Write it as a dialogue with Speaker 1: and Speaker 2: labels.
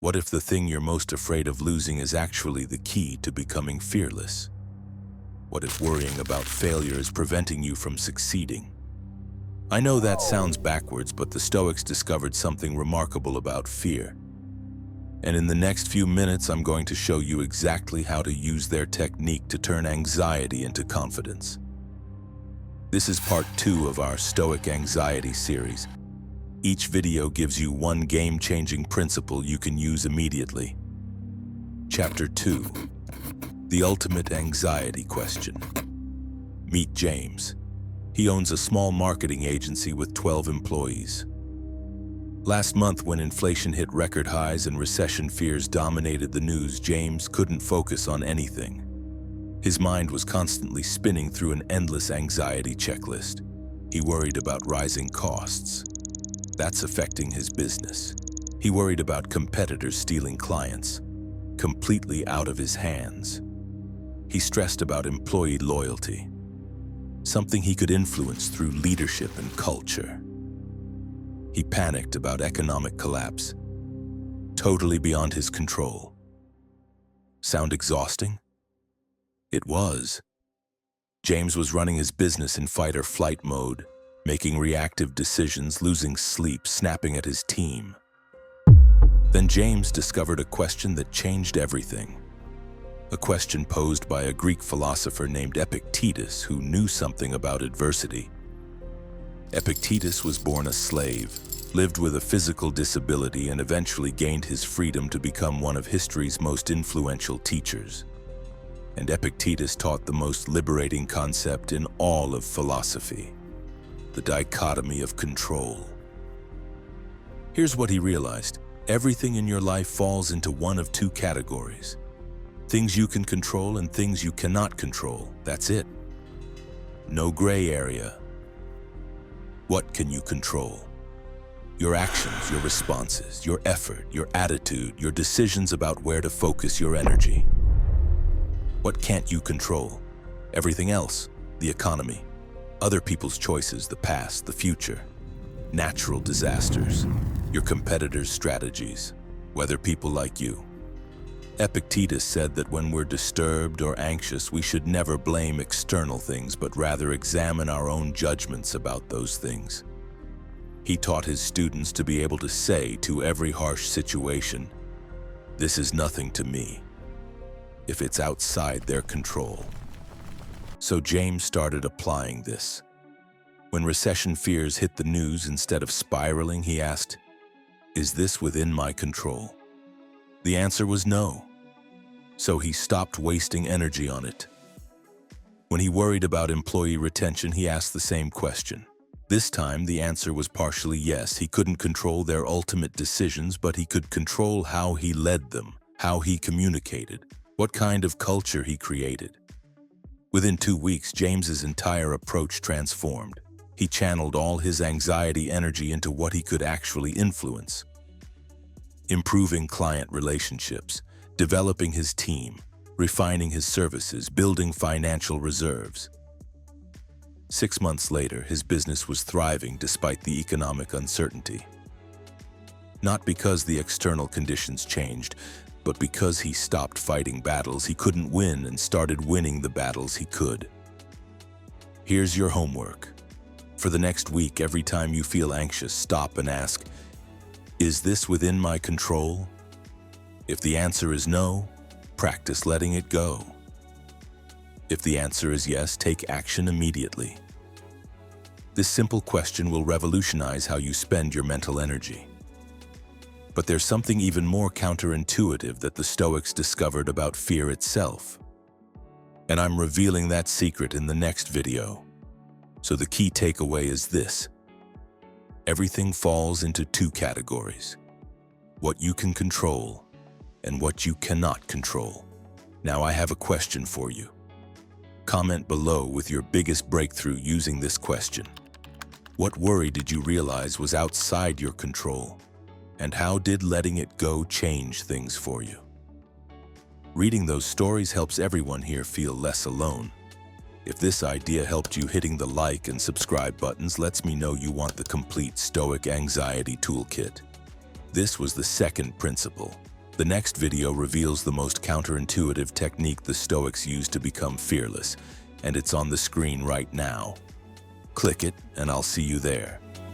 Speaker 1: What if the thing you're most afraid of losing is actually the key to becoming fearless? What if worrying about failure is preventing you from succeeding? I know that sounds backwards, but the Stoics discovered something remarkable about fear. And in the next few minutes, I'm going to show you exactly how to use their technique to turn anxiety into confidence. This is part 2 of our Stoic Anxiety series. Each video gives you one game-changing principle you can use immediately. Chapter 2. The Ultimate Anxiety Question. Meet James. He owns a small marketing agency with 12 employees. Last month, when inflation hit record highs and recession fears dominated the news, James couldn't focus on anything. His mind was constantly spinning through an endless anxiety checklist. He worried about rising costs. That's affecting his business. He worried about competitors stealing clients, completely out of his hands. He stressed about employee loyalty, something he could influence through leadership and culture. He panicked about economic collapse, totally beyond his control. Sound exhausting? It was. James was running his business in fight-or-flight mode, making reactive decisions, losing sleep, snapping at his team. Then James discovered a question that changed everything. A question posed by a Greek philosopher named Epictetus, who knew something about adversity. Epictetus was born a slave, lived with a physical disability, and eventually gained his freedom to become one of history's most influential teachers. And Epictetus taught the most liberating concept in all of philosophy: the dichotomy of control. Here's what he realized. Everything in your life falls into one of two categories: things you can control and things you cannot control. That's it. No gray area. What can you control? Your actions, your responses, your effort, your attitude, your decisions about where to focus your energy. What can't you control? Everything else: the economy, other people's choices, the past, the future, natural disasters, your competitors' strategies, whether people like you. Epictetus said that when we're disturbed or anxious, we should never blame external things, but rather examine our own judgments about those things. He taught his students to be able to say to every harsh situation, "This is nothing to me," if it's outside their control. So James started applying this. When recession fears hit the news, instead of spiraling, he asked, "Is this within my control?" The answer was no. So he stopped wasting energy on it. When he worried about employee retention, he asked the same question. This time, the answer was partially yes. He couldn't control their ultimate decisions, but he could control how he led them, how he communicated, what kind of culture he created. Within 2 weeks, James's entire approach transformed. He channeled all his anxiety energy into what he could actually influence: improving client relationships, developing his team, refining his services, building financial reserves. 6 months later, his business was thriving despite the economic uncertainty. Not because the external conditions changed, but because he stopped fighting battles he couldn't win and started winning the battles he could. Here's your homework. For the next week, every time you feel anxious, stop and ask, "Is this within my control?" If the answer is no, practice letting it go. If the answer is yes, take action immediately. This simple question will revolutionize how you spend your mental energy. But there's something even more counterintuitive that the Stoics discovered about fear itself. And I'm revealing that secret in the next video. So the key takeaway is this: everything falls into two categories: what you can control and what you cannot control. Now I have a question for you. Comment below with your biggest breakthrough using this question. What worry did you realize was outside your control? And how did letting it go change things for you? Reading those stories helps everyone here feel less alone. If this idea helped you, hitting the like and subscribe buttons lets me know you want the complete Stoic Anxiety Toolkit. This was the second principle: The next video reveals the most counterintuitive technique the Stoics used to become fearless, and it's on the screen right now. Click it, and I'll see you there.